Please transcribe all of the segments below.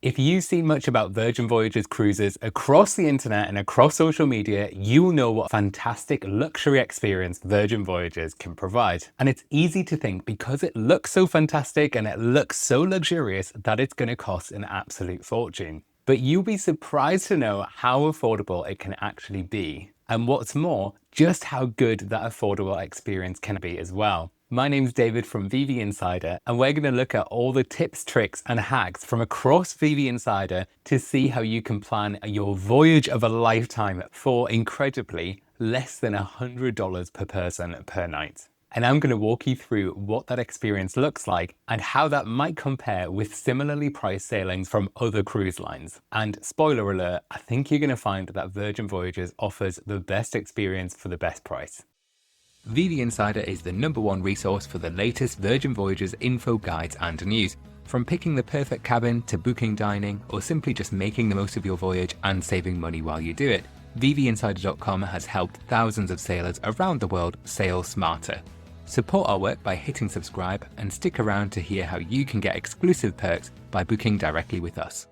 If you've seen much about Virgin Voyages cruises across the internet and across social media, you'll know what fantastic luxury experience Virgin Voyages can provide. And it's easy to think because it looks so fantastic and it looks so luxurious that it's going to cost an absolute fortune. But you'll be surprised to know how affordable it can actually be. And what's more, just how good that affordable experience can be as well. My name's David from VV Insider, and we're going to look at all the tips, tricks, and hacks from across VV Insider to see how you can plan your voyage of a lifetime for incredibly less than $100 per person per night. And I'm going to walk you through what that experience looks like and how that might compare with similarly priced sailings from other cruise lines. And spoiler alert, I think you're going to find that Virgin Voyages offers the best experience for the best price. VV Insider is the #1 resource for the latest Virgin Voyages info, guides and news. From picking the perfect cabin to booking dining or simply just making the most of your voyage and saving money while you do it, VVinsider.com has helped thousands of sailors around the world sail smarter. Support our work by hitting subscribe and stick around to hear how you can get exclusive perks by booking directly with us.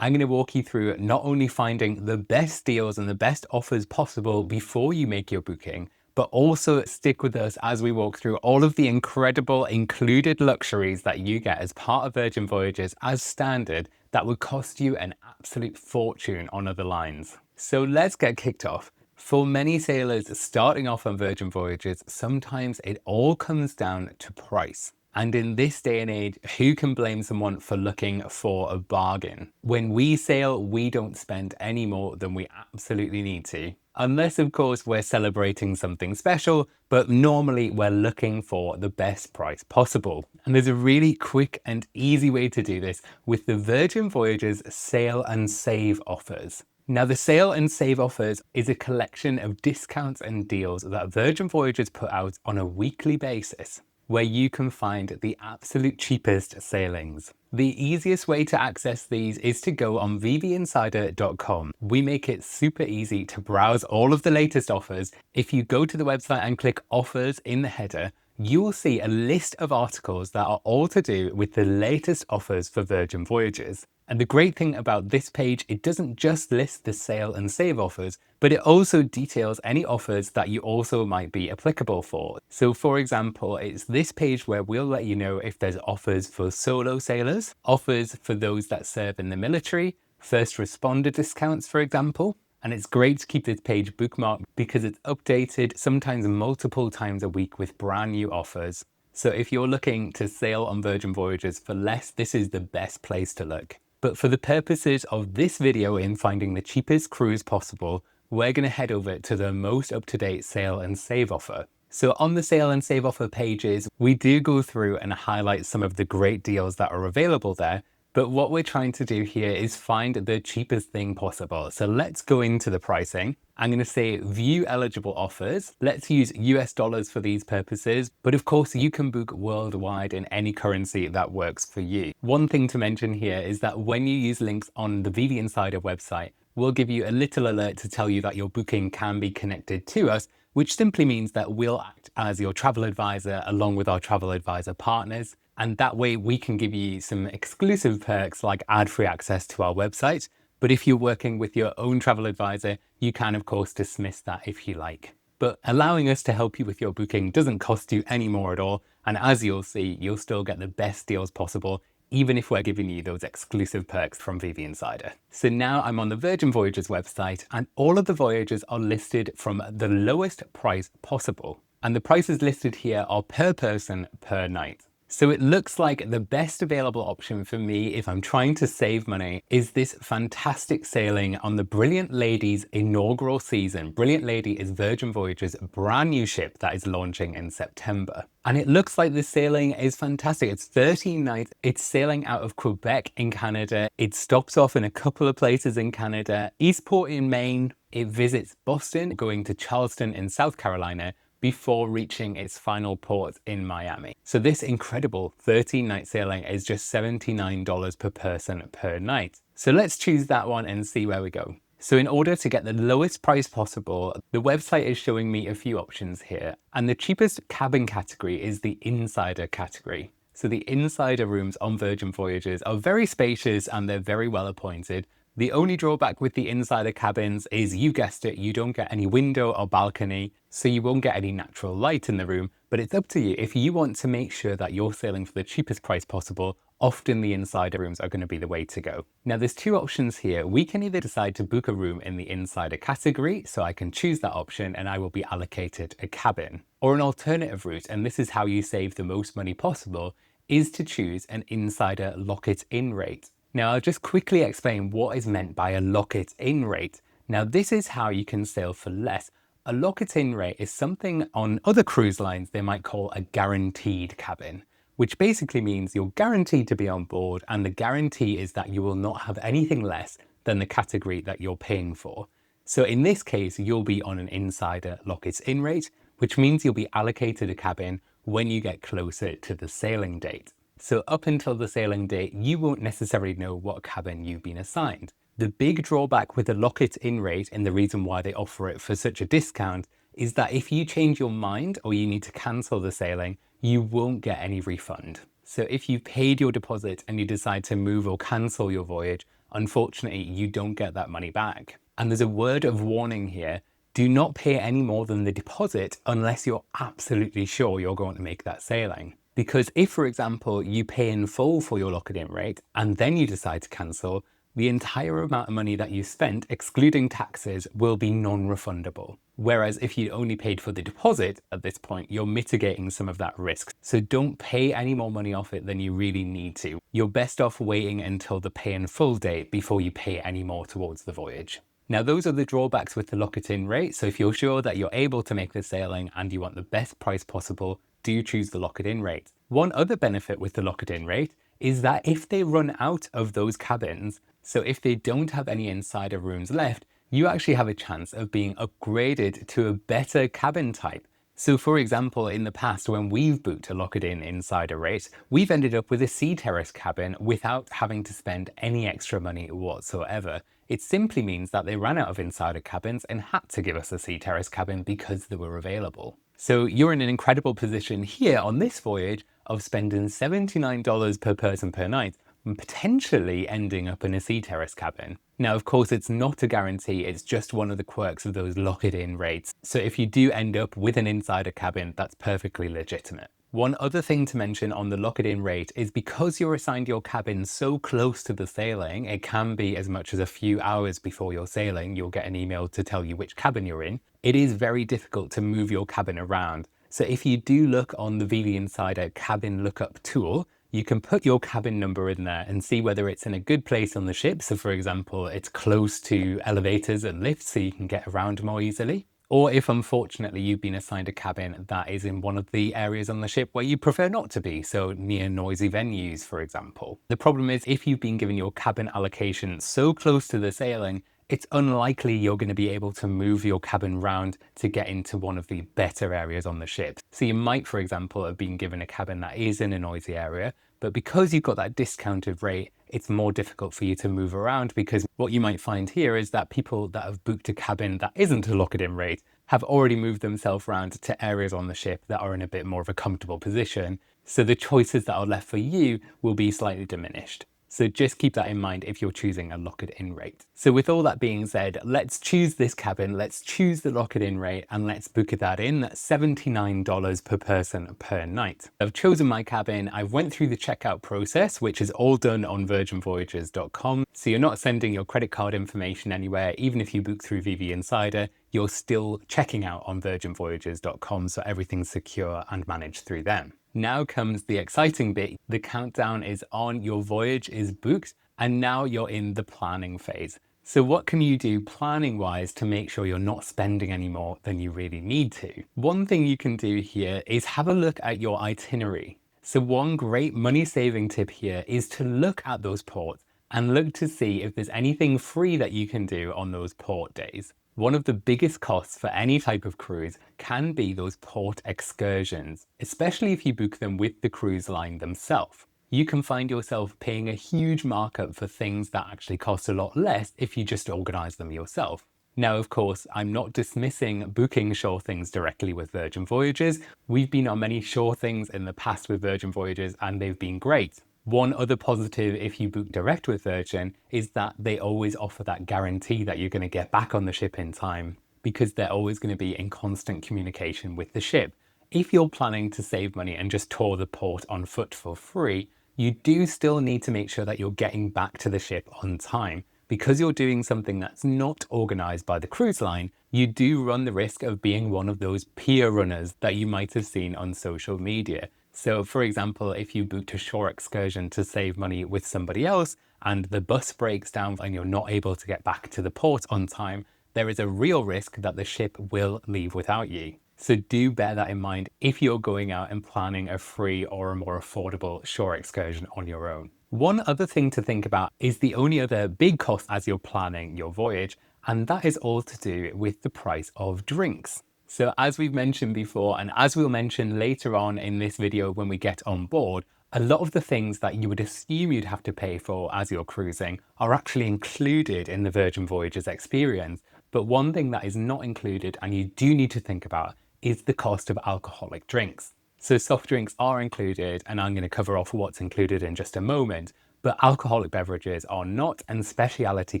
I'm going to walk you through not only finding the best deals and the best offers possible before you make your booking, but also stick with us as we walk through all of the incredible included luxuries that you get as part of Virgin Voyages as standard that would cost you an absolute fortune on other lines. So let's get kicked off. For many sailors starting off on Virgin Voyages, sometimes it all comes down to price. And in this day and age, who can blame someone for looking for a bargain? When we sail, we don't spend any more than we absolutely need to. Unless, of course, we're celebrating something special, but normally we're looking for the best price possible. And there's a really quick and easy way to do this with the Virgin Voyages Sail and Save offers. Now, the Sail and Save offers is a collection of discounts and deals that Virgin Voyages put out on a weekly basis, where you can find the absolute cheapest sailings. The easiest way to access these is to go on VVinsider.com. We make it super easy to browse all of the latest offers. If you go to the website and click offers in the header, you will see a list of articles that are all to do with the latest offers for Virgin Voyages. And the great thing about this page, it doesn't just list the Sail and Save offers, but it also details any offers that you also might be applicable for. So for example, it's this page where we'll let you know if there's offers for solo sailors, offers for those that serve in the military, first responder discounts, for example. And it's great to keep this page bookmarked because it's updated sometimes multiple times a week with brand new offers. So if you're looking to sail on Virgin Voyages for less, this is the best place to look. But for the purposes of this video in finding the cheapest cruise possible, we're going to head over to the most up-to-date Sail and Save offer. So on the Sail and Save offer pages, we do go through and highlight some of the great deals that are available there. But what we're trying to do here is find the cheapest thing possible. So let's go into the pricing. I'm going to say view eligible offers. Let's use US dollars for these purposes. But of course, you can book worldwide in any currency that works for you. One thing to mention here is that when you use links on the VV Insider website, we'll give you a little alert to tell you that your booking can be connected to us, which simply means that we'll act as your travel advisor along with our travel advisor partners. And that way we can give you some exclusive perks like ad-free access to our website. But if you're working with your own travel advisor, you can of course dismiss that if you like. But allowing us to help you with your booking doesn't cost you any more at all. And as you'll see, you'll still get the best deals possible, even if we're giving you those exclusive perks from VV Insider. So now I'm on the Virgin Voyages website and all of the voyages are listed from the lowest price possible. And the prices listed here are per person per night. So it looks like the best available option for me if I'm trying to save money is this fantastic sailing on the Brilliant Lady's inaugural season. Brilliant Lady is Virgin Voyages' brand new ship that is launching in September. And it looks like this sailing is fantastic. It's 13 nights. It's sailing out of Quebec in Canada. It stops off in a couple of places in Canada, Eastport in Maine. It visits Boston, going to Charleston in South Carolina, before reaching its final port in Miami. So this incredible 13-night sailing is just $79 per person per night. So let's choose that one and see where we go. So in order to get the lowest price possible, the website is showing me a few options here. And the cheapest cabin category is the Insider category. So the insider rooms on Virgin Voyages are very spacious and they're very well appointed. The only drawback with the insider cabins is, you guessed it, you don't get any window or balcony, so you won't get any natural light in the room, but it's up to you. If you want to make sure that you're sailing for the cheapest price possible, often the insider rooms are going to be the way to go. Now there's two options here. We can either decide to book a room in the insider category, so I can choose that option and I will be allocated a cabin. Or an alternative route, and this is how you save the most money possible, is to choose an insider lock-it-in rate. Now, I'll just quickly explain what is meant by a lock-it-in rate. Now, this is how you can sail for less. A lock-it-in rate is something on other cruise lines they might call a guaranteed cabin, which basically means you're guaranteed to be on board, and the guarantee is that you will not have anything less than the category that you're paying for. So in this case, you'll be on an insider lock-it-in rate, which means you'll be allocated a cabin when you get closer to the sailing date. So up until the sailing date, you won't necessarily know what cabin you've been assigned. The big drawback with the lock-it-in rate, and the reason why they offer it for such a discount, is that if you change your mind or you need to cancel the sailing, you won't get any refund. So if you paid your deposit and you decide to move or cancel your voyage, unfortunately, you don't get that money back. And there's a word of warning here. Do not pay any more than the deposit unless you're absolutely sure you're going to make that sailing. Because if, for example, you pay in full for your lock-it-in rate and then you decide to cancel, the entire amount of money that you spent, excluding taxes, will be non-refundable. Whereas if you only paid for the deposit at this point, you're mitigating some of that risk. So don't pay any more money off it than you really need to. You're best off waiting until the pay in full date before you pay any more towards the voyage. Now, those are the drawbacks with the lock-it-in rate. So if you're sure that you're able to make the sailing and you want the best price possible, do choose the lock-it-in rate. One other benefit with the lock-it-in rate is that if they run out of those cabins, so if they don't have any insider rooms left, you actually have a chance of being upgraded to a better cabin type. So for example, in the past, when we've booked a lock-it-in insider rate, we've ended up with a Sea Terrace cabin without having to spend any extra money whatsoever. It simply means that they ran out of insider cabins and had to give us a Sea Terrace cabin because they were available. So you're in an incredible position here on this voyage of spending $79 per person per night and potentially ending up in a Sea Terrace cabin. Now, of course, it's not a guarantee, it's just one of the quirks of those lock-it-in rates. So if you do end up with an insider cabin, that's perfectly legitimate. One other thing to mention on the lock-it-in rate is because you're assigned your cabin so close to the sailing, it can be as much as a few hours before your sailing, you'll get an email to tell you which cabin you're in. It is very difficult to move your cabin around. So if you do look on the VV Insider cabin lookup tool, you can put your cabin number in there and see whether it's in a good place on the ship. So for example, it's close to elevators and lifts so you can get around more easily. Or if unfortunately you've been assigned a cabin that is in one of the areas on the ship where you prefer not to be, so near noisy venues, for example. The problem is if you've been given your cabin allocation so close to the sailing, it's unlikely you're going to be able to move your cabin round to get into one of the better areas on the ship. So you might, for example, have been given a cabin that is in a noisy area, but because you've got that discounted rate, it's more difficult for you to move around, because what you might find here is that people that have booked a cabin that isn't a lock-it-in rate have already moved themselves around to areas on the ship that are in a bit more of a comfortable position. So the choices that are left for you will be slightly diminished. So just keep that in mind if you're choosing a lock-it-in rate. So with all that being said, let's choose this cabin, let's choose the lock-it-in rate, and let's book that in. That's $79 per person per night. I've chosen my cabin, I went through the checkout process, which is all done on virginvoyages.com. So you're not sending your credit card information anywhere. Even if you book through VV Insider, you're still checking out on virginvoyages.com, so everything's secure and managed through them. Now comes the exciting bit. The countdown is on, your voyage is booked, and now you're in the planning phase. So what can you do planning wise to make sure you're not spending any more than you really need to? One thing you can do here is have a look at your itinerary. So one great money saving tip here is to look at those ports and look to see if there's anything free that you can do on those port days. One of the biggest costs for any type of cruise can be those port excursions, especially if you book them with the cruise line themselves. You can find yourself paying a huge markup for things that actually cost a lot less if you just organize them yourself. Now, of course, I'm not dismissing booking shore things directly with Virgin Voyages. We've been on many shore things in the past with Virgin Voyages and they've been great. One other positive if you book direct with Virgin is that they always offer that guarantee that you're going to get back on the ship in time, because they're always going to be in constant communication with the ship. If you're planning to save money and just tour the port on foot for free, you do still need to make sure that you're getting back to the ship on time. Because you're doing something that's not organized by the cruise line, you do run the risk of being one of those peer runners that you might have seen on social media. So for example, if you booked a shore excursion to save money with somebody else and the bus breaks down and you're not able to get back to the port on time, there is a real risk that the ship will leave without you. So do bear that in mind if you're going out and planning a free or a more affordable shore excursion on your own. One other thing to think about is the only other big cost as you're planning your voyage, and that is all to do with the price of drinks. So as we've mentioned before, and as we'll mention later on in this video when we get on board, a lot of the things that you would assume you'd have to pay for as you're cruising are actually included in the Virgin Voyages experience. But one thing that is not included and you do need to think about is the cost of alcoholic drinks. So soft drinks are included, and I'm going to cover off what's included in just a moment, but alcoholic beverages are not, and specialty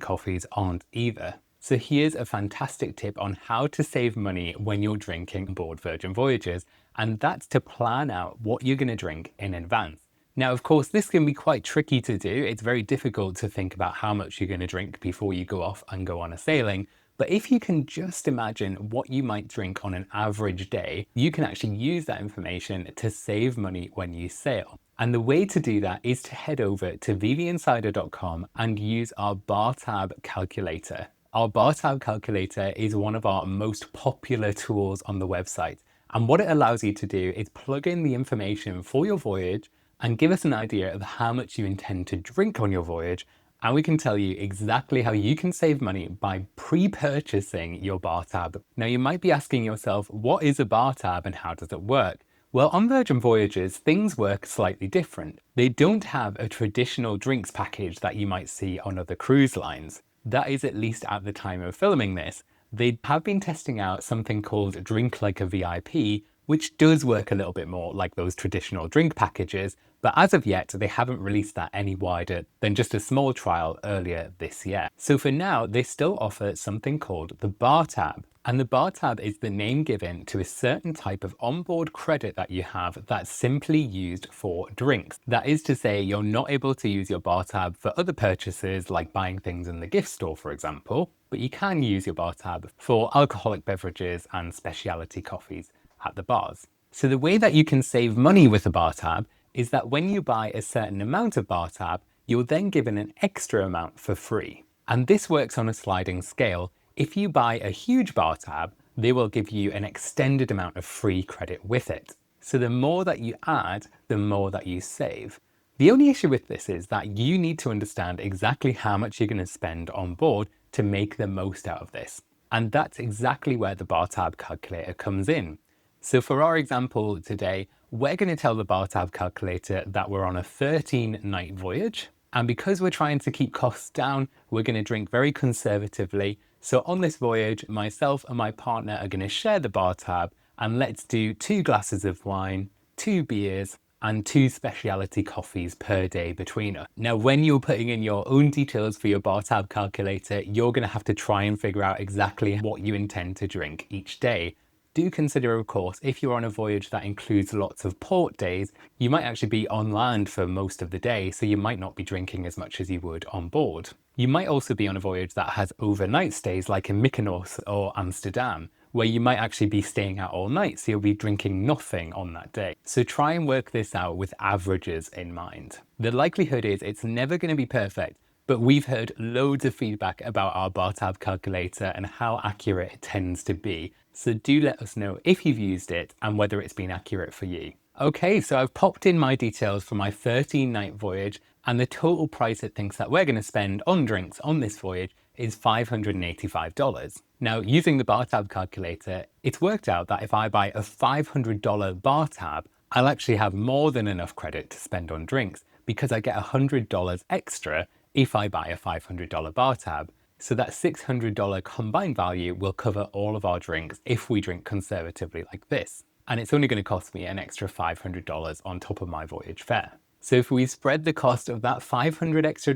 coffees aren't either. So here's a fantastic tip on how to save money when you're drinking aboard Virgin Voyages, and that's to plan out what you're going to drink in advance. Now, of course, this can be quite tricky to do. It's very difficult to think about how much you're going to drink before you go off and go on a sailing. But if you can just imagine what you might drink on an average day, you can actually use that information to save money when you sail. And the way to do that is to head over to vvinsider.com and use our bar tab calculator. Our bar tab calculator is one of our most popular tools on the website. And what it allows you to do is plug in the information for your voyage and give us an idea of how much you intend to drink on your voyage, and we can tell you exactly how you can save money by pre-purchasing your bar tab. Now you might be asking yourself, what is a bar tab and how does it work? Well, on Virgin Voyages, things work slightly different. They don't have a traditional drinks package that you might see on other cruise lines. That is at least at the time of filming this. They have been testing out something called Drink Like a VIP, which does work a little bit more like those traditional drink packages, but as of yet, they haven't released that any wider than just a small trial earlier this year. So for now, they still offer something called the Bar Tab. And the Bar Tab is the name given to a certain type of onboard credit that you have that's simply used for drinks. That is to say, you're not able to use your Bar Tab for other purchases like buying things in the gift store, for example, but you can use your Bar Tab for alcoholic beverages and specialty coffees at the bars. So the way that you can save money with the Bar Tab is that when you buy a certain amount of bar tab, you're then given an extra amount for free. And this works on a sliding scale. If you buy a huge bar tab, they will give you an extended amount of free credit with it. So the more that you add, the more that you save. The only issue with this is that you need to understand exactly how much you're going to spend on board to make the most out of this. And that's exactly where the bar tab calculator comes in. So for our example today, we're going to tell the bar tab calculator that we're on a 13-night voyage. And because we're trying to keep costs down, we're going to drink very conservatively. So on this voyage, myself and my partner are going to share the bar tab, and let's do 2 glasses of wine, 2 beers, and 2 specialty coffees per day between us. Now, when you're putting in your own details for your bar tab calculator, you're going to have to try and figure out exactly what you intend to drink each day. Do consider, of course, if you're on a voyage that includes lots of port days, you might actually be on land for most of the day, so you might not be drinking as much as you would on board. You might also be on a voyage that has overnight stays like in Mykonos or Amsterdam, where you might actually be staying out all night, so you'll be drinking nothing on that day. So try and work this out with averages in mind. The likelihood is it's never going to be perfect, but we've heard loads of feedback about our bar tab calculator and how accurate it tends to be. So do let us know if you've used it and whether it's been accurate for you. Okay, so I've popped in my details for my 13-night voyage, and the total price it thinks that we're going to spend on drinks on this voyage is $585. Now, using the bar tab calculator, it's worked out that if I buy a $500 bar tab, I'll actually have more than enough credit to spend on drinks because I get $100 extra if I buy a $500 bar tab. So that $600 combined value will cover all of our drinks if we drink conservatively like this. And it's only going to cost me an extra $500 on top of my voyage fare. So if we spread the cost of that $500 extra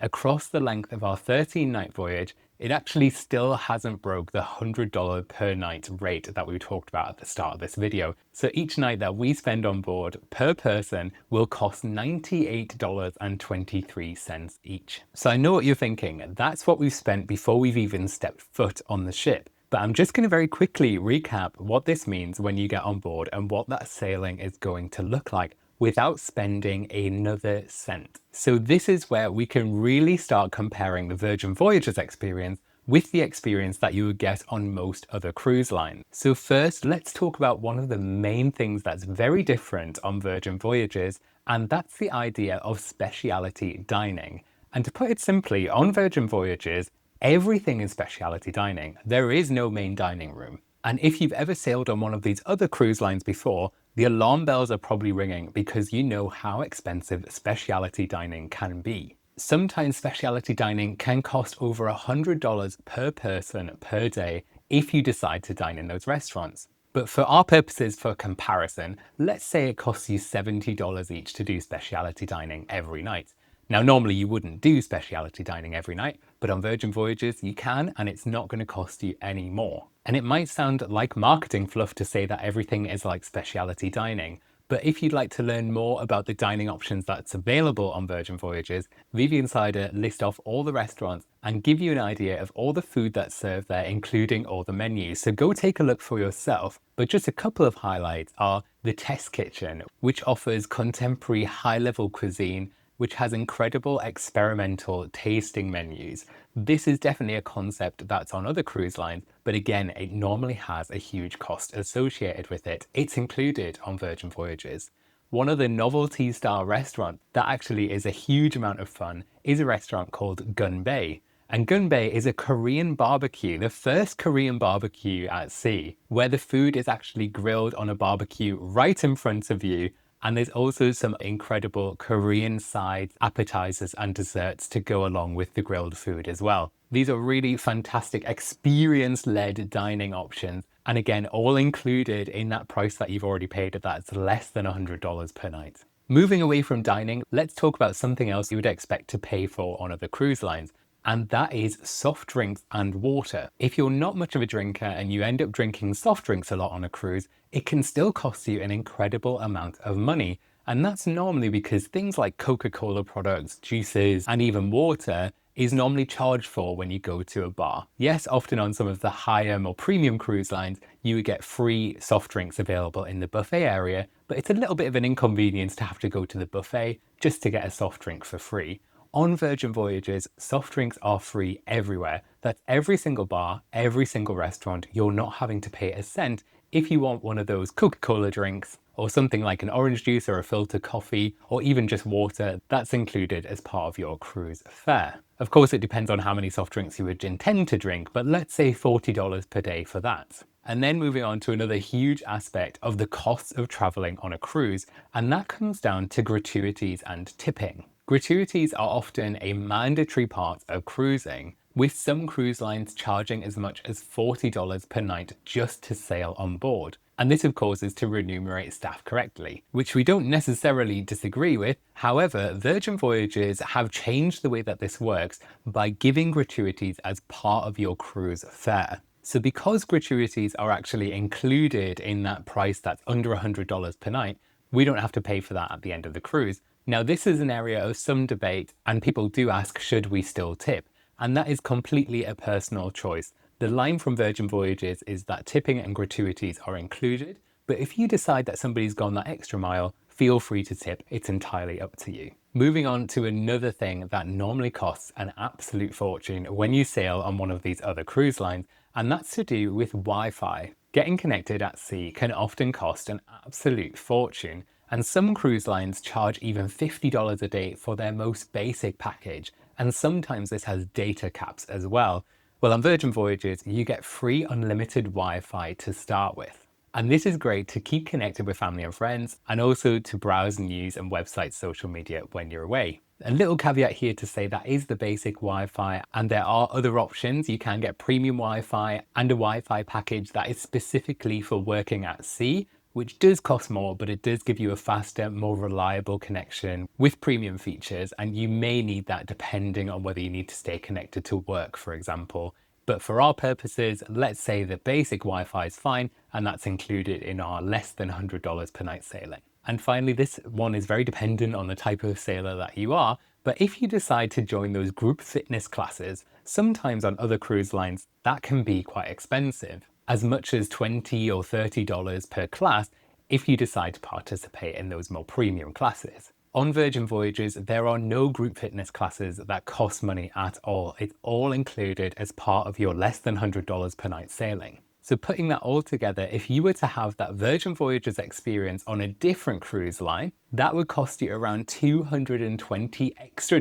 across the length of our 13-night voyage, it actually still hasn't broke the $100 per night rate that we talked about at the start of this video. So each night that we spend on board per person will cost $98.23 each. So I know what you're thinking, that's what we've spent before we've even stepped foot on the ship. But I'm just going to very quickly recap what this means when you get on board and what that sailing is going to look like without spending another cent. So this is where we can really start comparing the Virgin Voyages experience with the experience that you would get on most other cruise lines. So first, let's talk about one of the main things that's very different on Virgin Voyages, and that's the idea of specialty dining. And to put it simply, on Virgin Voyages, everything is specialty dining. There is no main dining room. And if you've ever sailed on one of these other cruise lines before, the alarm bells are probably ringing because you know how expensive specialty dining can be. Sometimes specialty dining can cost over $100 per person per day if you decide to dine in those restaurants. But for our purposes for comparison, let's say it costs you $70 each to do specialty dining every night. Now, normally you wouldn't do specialty dining every night, but on Virgin Voyages you can, and it's not going to cost you any more. And it might sound like marketing fluff to say that everything is like specialty dining, but if you'd like to learn more about the dining options that's available on Virgin Voyages, VV Insider list off all the restaurants and give you an idea of all the food that's served there, including all the menus. So go take a look for yourself. But just a couple of highlights are the Test Kitchen, which offers contemporary high-level cuisine, which has incredible experimental tasting menus. This is definitely a concept that's on other cruise lines, but again, it normally has a huge cost associated with it. It's included on Virgin Voyages. One of the novelty style restaurants that actually is a huge amount of fun is a restaurant called Gun Bay. And Gun Bay is a Korean barbecue, the first Korean barbecue at sea, where the food is actually grilled on a barbecue right in front of you. And there's also some incredible Korean side appetizers and desserts to go along with the grilled food as well. These are really fantastic experience-led dining options. And again, all included in that price that you've already paid, that's less than $100 per night. Moving away from dining, let's talk about something else you would expect to pay for on other cruise lines. And that is soft drinks and water. If you're not much of a drinker and you end up drinking soft drinks a lot on a cruise, it can still cost you an incredible amount of money. And that's normally because things like Coca-Cola products, juices, and even water is normally charged for when you go to a bar. Yes, often on some of the higher, more premium cruise lines, you would get free soft drinks available in the buffet area, but it's a little bit of an inconvenience to have to go to the buffet just to get a soft drink for free. On Virgin Voyages, soft drinks are free everywhere. That's every single bar, every single restaurant. You're not having to pay a cent if you want one of those Coca-Cola drinks or something like an orange juice or a filter coffee or even just water. That's included as part of your cruise fare. Of course, it depends on how many soft drinks you would intend to drink, but let's say $40 per day for that. And then moving on to another huge aspect of the costs of traveling on a cruise, and that comes down to gratuities and tipping. Gratuities are often a mandatory part of cruising, with some cruise lines charging as much as $40 per night just to sail on board. And this of course is to remunerate staff correctly, which we don't necessarily disagree with. However, Virgin Voyages have changed the way that this works by giving gratuities as part of your cruise fare. So because gratuities are actually included in that price that's under $100 per night, we don't have to pay for that at the end of the cruise. Now, this is an area of some debate, and people do ask, should we still tip? And that is completely a personal choice. The line from Virgin Voyages is that tipping and gratuities are included, but if you decide that somebody's gone that extra mile, feel free to tip. It's entirely up to you. Moving on to another thing that normally costs an absolute fortune when you sail on one of these other cruise lines, and that's to do with Wi-Fi. Getting connected at sea can often cost an absolute fortune. And some cruise lines charge even $50 a day for their most basic package, and sometimes this has data caps as well. Well, on Virgin Voyages, you get free unlimited Wi-Fi to start with. And this is great to keep connected with family and friends, and also to browse news and websites, social media when you're away. A little caveat here to say that is the basic Wi-Fi, and there are other options. You can get premium Wi-Fi and a Wi-Fi package that is specifically for working at sea, which does cost more, but it does give you a faster, more reliable connection with premium features, and you may need that depending on whether you need to stay connected to work, for example. But for our purposes, let's say the basic Wi-Fi is fine, and that's included in our less than $100 per night sailing. And finally, this one is very dependent on the type of sailor that you are, but if you decide to join those group fitness classes, sometimes on other cruise lines, that can be quite expensive, as much as $20 or $30 per class if you decide to participate in those more premium classes. On Virgin Voyages, there are no group fitness classes that cost money at all. It's all included as part of your less than $100 per night sailing. So putting that all together, if you were to have that Virgin Voyages experience on a different cruise line, that would cost you around $220 extra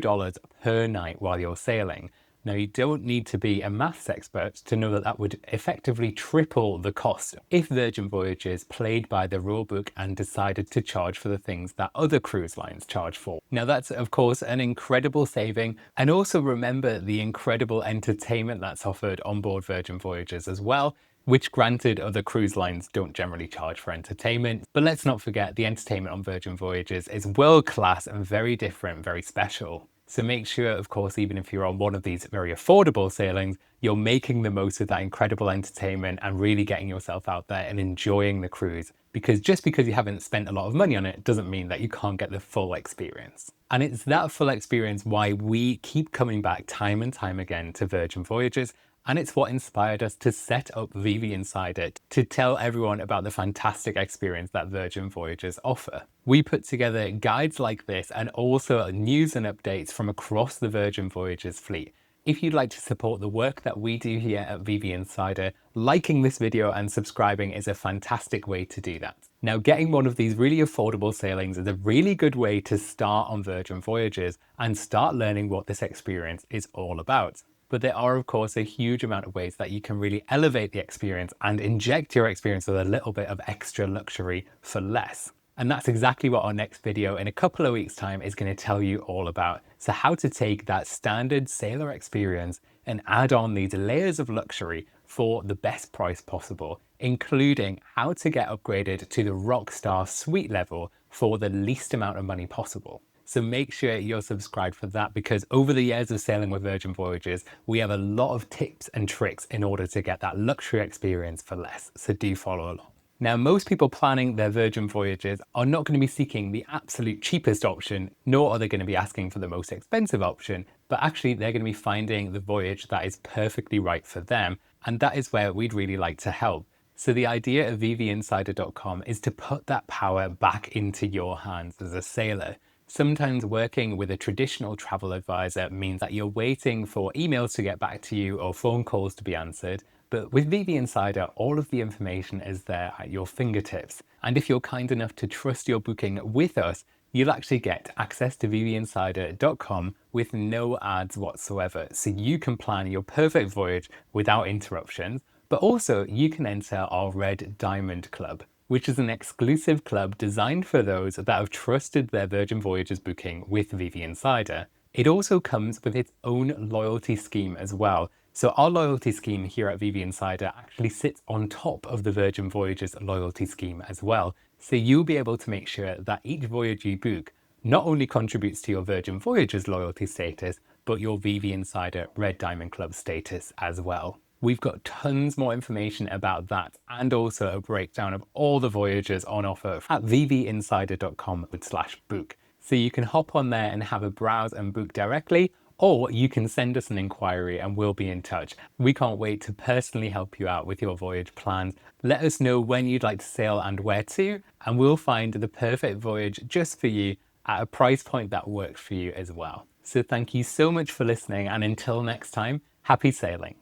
per night while you're sailing. Now, you don't need to be a maths expert to know that that would effectively triple the cost if Virgin Voyages played by the rulebook and decided to charge for the things that other cruise lines charge for. Now, that's of course an incredible saving, and also remember the incredible entertainment that's offered on board Virgin Voyages as well, which granted other cruise lines don't generally charge for entertainment. But let's not forget the entertainment on Virgin Voyages is world class and very different, very special. So make sure, of course, even if you're on one of these very affordable sailings, you're making the most of that incredible entertainment and really getting yourself out there and enjoying the cruise. Because just because you haven't spent a lot of money on it doesn't mean that you can't get the full experience. And it's that full experience why we keep coming back time and time again to Virgin Voyages. And it's what inspired us to set up VV Insider to tell everyone about the fantastic experience that Virgin Voyages offer. We put together guides like this and also news and updates from across the Virgin Voyages fleet. If you'd like to support the work that we do here at VV Insider, liking this video and subscribing is a fantastic way to do that. Now, getting one of these really affordable sailings is a really good way to start on Virgin Voyages and start learning what this experience is all about. But there are, of course, a huge amount of ways that you can really elevate the experience and inject your experience with a little bit of extra luxury for less. And that's exactly what our next video in a couple of weeks' time is going to tell you all about. So how to take that standard sailor experience and add on these layers of luxury for the best price possible, including how to get upgraded to the Rockstar Suite level for the least amount of money possible. So make sure you're subscribed for that, because over the years of sailing with Virgin Voyages, we have a lot of tips and tricks in order to get that luxury experience for less. So do follow along. Now, most people planning their Virgin Voyages are not going to be seeking the absolute cheapest option, nor are they going to be asking for the most expensive option, but actually they're going to be finding the voyage that is perfectly right for them. And that is where we'd really like to help. So the idea of vvinsider.com is to put that power back into your hands as a sailor. Sometimes working with a traditional travel advisor means that you're waiting for emails to get back to you or phone calls to be answered. But with VV Insider, all of the information is there at your fingertips. And if you're kind enough to trust your booking with us, you'll actually get access to vvinsider.com with no ads whatsoever. So you can plan your perfect voyage without interruptions, but also you can enter our Red Diamond Club, which is an exclusive club designed for those that have trusted their Virgin Voyages booking with VV Insider. It also comes with its own loyalty scheme as well. So our loyalty scheme here at VV Insider actually sits on top of the Virgin Voyages loyalty scheme as well. So you'll be able to make sure that each voyage you book not only contributes to your Virgin Voyages loyalty status, but your VV Insider Red Diamond Club status as well. We've got tons more information about that, and also a breakdown of all the voyages on offer at vvinsider.com/book. So you can hop on there and have a browse and book directly, or you can send us an inquiry and we'll be in touch. We can't wait to personally help you out with your voyage plans. Let us know when you'd like to sail and where to, and we'll find the perfect voyage just for you at a price point that works for you as well. So thank you so much for listening, and until next time, happy sailing.